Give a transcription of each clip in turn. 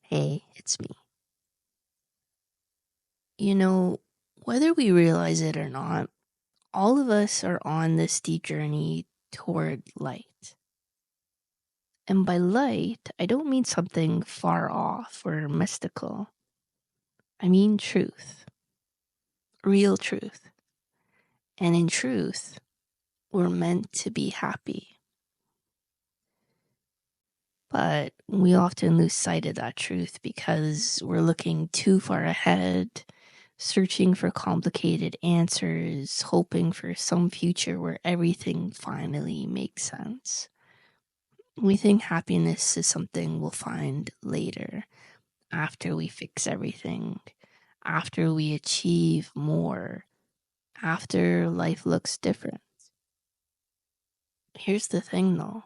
Hey, it's me. You know, whether we realize it or not, all of us are on this deep journey toward light. And by light, I don't mean something far off or mystical. I mean truth, real truth. And in truth, we're meant to be happy. But we often lose sight of that truth because we're looking too far ahead, searching for complicated answers, hoping for some future where everything finally makes sense. We think happiness is something we'll find later, after we fix everything, after we achieve more, after life looks different. Here's the thing though,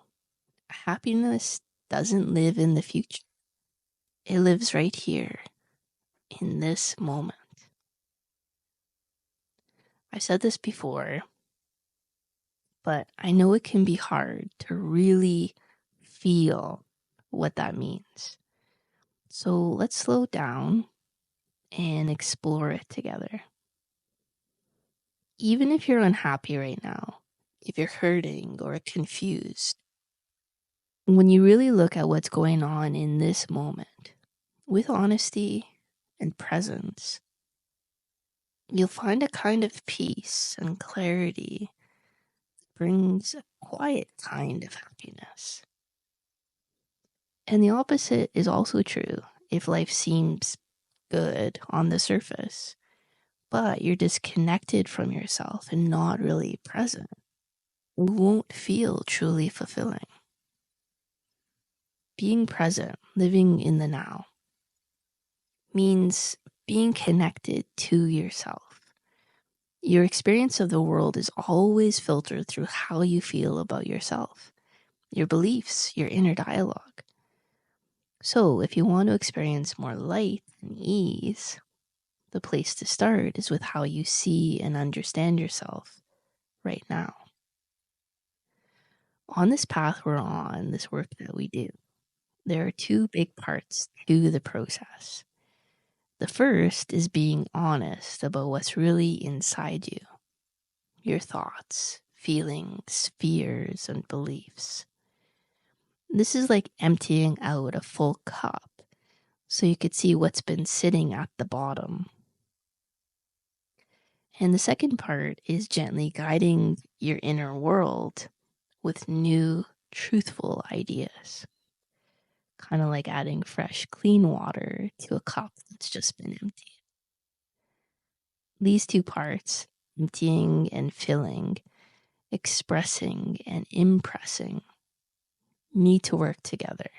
happiness doesn't live in the future. It lives right here, in this moment. I said this before, but I know it can be hard to really feel what that means. So let's slow down and explore it together. Even if you're unhappy right now, if you're hurting or confused, when you really look at what's going on in this moment with honesty and presence, you'll find a kind of peace and clarity that brings a quiet kind of happiness. And the opposite is also true if life seems good on the surface, but you're disconnected from yourself and not really present. It won't feel truly fulfilling. Being present, living in the now, means being connected to yourself. Your experience of the world is always filtered through how you feel about yourself, your beliefs, your inner dialogue. So if you want to experience more light and ease, the place to start is with how you see and understand yourself right now. On this path we're on, this work that we do, there are two big parts to the process. The first is being honest about what's really inside you, your thoughts, feelings, fears, and beliefs. This is like emptying out a full cup so you could see what's been sitting at the bottom. And the second part is gently guiding your inner world with new, truthful ideas. Kind of like adding fresh, clean water to a cup that's just been emptied. These two parts, emptying and filling, expressing and impressing, need to work together.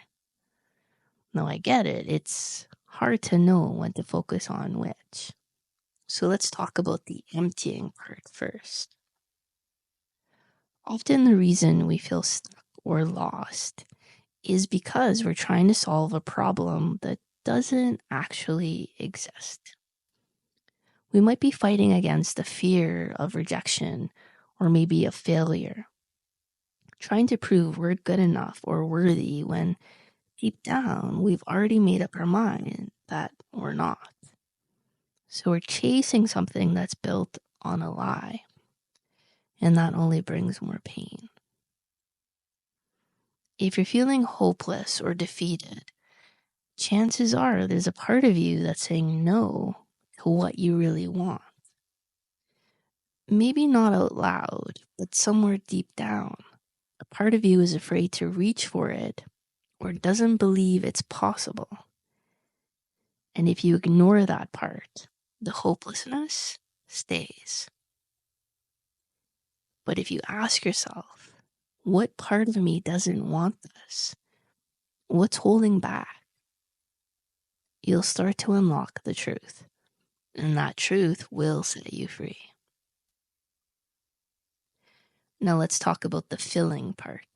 Now I get it, it's hard to know when to focus on which. So let's talk about the emptying part first. Often the reason we feel stuck or lost is because we're trying to solve a problem that doesn't actually exist. We might be fighting against the fear of rejection or maybe a failure, trying to prove we're good enough or worthy when deep down we've already made up our mind that we're not. So we're chasing something that's built on a lie, and that only brings more pain. If you're feeling hopeless or defeated, chances are there's a part of you that's saying no to what you really want. Maybe not out loud, but somewhere deep down, a part of you is afraid to reach for it or doesn't believe it's possible. And if you ignore that part, the hopelessness stays. But if you ask yourself, what part of me doesn't want this? What's holding back? You'll start to unlock the truth, and that truth will set you free. Now let's talk about the filling part.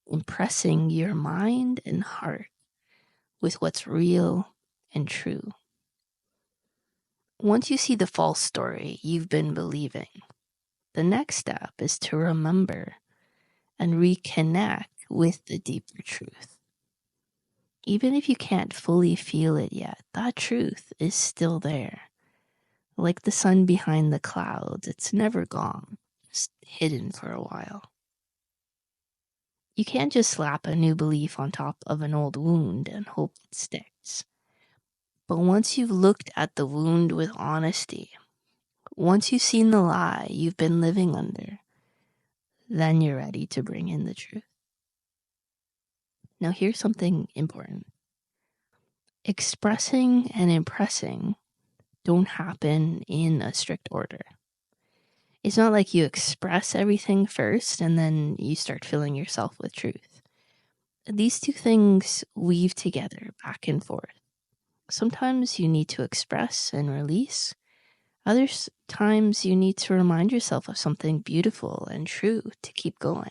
Impressing your mind and heart with what's real and true. Once you see the false story you've been believing, the next step is to remember and reconnect with the deeper truth. Even if you can't fully feel it yet, that truth is still there. Like the sun behind the clouds, it's never gone, just hidden for a while. You can't just slap a new belief on top of an old wound and hope it sticks. But once you've looked at the wound with honesty, once you've seen the lie you've been living under, then you're ready to bring in the truth. Now, here's something important. Expressing and impressing don't happen in a strict order. It's not like you express everything first and then you start filling yourself with truth. These two things weave together back and forth. Sometimes you need to express and release. Other times you need to remind yourself of something beautiful and true to keep going.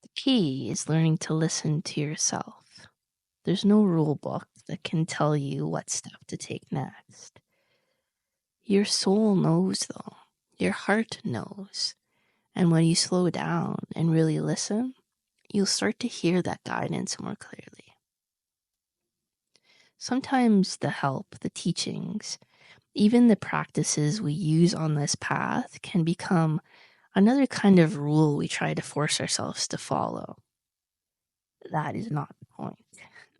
The key is learning to listen to yourself. There's no rule book that can tell you what step to take next. Your soul knows, though. Your heart knows. And when you slow down and really listen, you'll start to hear that guidance more clearly. Sometimes the help, the teachings, even the practices we use on this path can become another kind of rule we try to force ourselves to follow. That is not the point.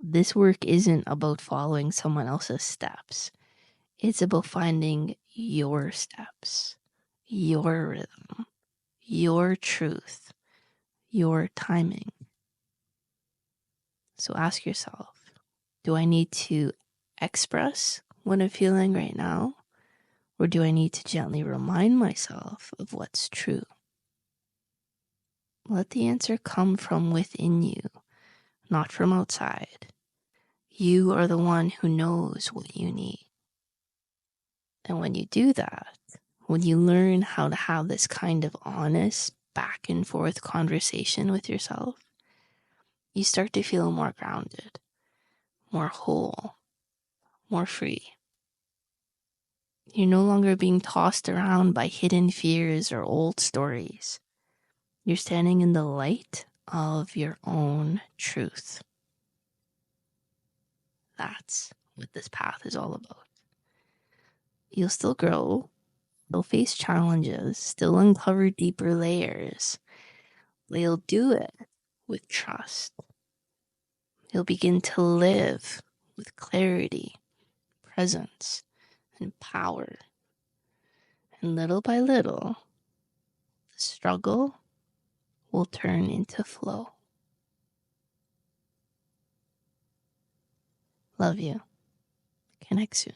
This work isn't about following someone else's steps. It's about finding your steps, your rhythm, your truth, your timing. So ask yourself, do I need to express what I'm feeling right now? Or do I need to gently remind myself of what's true? Let the answer come from within you, not from outside. You are the one who knows what you need. And when you do that, when you learn how to have this kind of honest back and forth conversation with yourself, you start to feel more grounded, more whole, more free. You're no longer being tossed around by hidden fears or old stories. You're standing in the light of your own truth. That's what this path is all about. You'll still grow, you'll face challenges, still uncover deeper layers. But you'll do it with trust. You'll begin to live with clarity, presence, and power. And little by little, the struggle will turn into flow. Love you. Connect soon.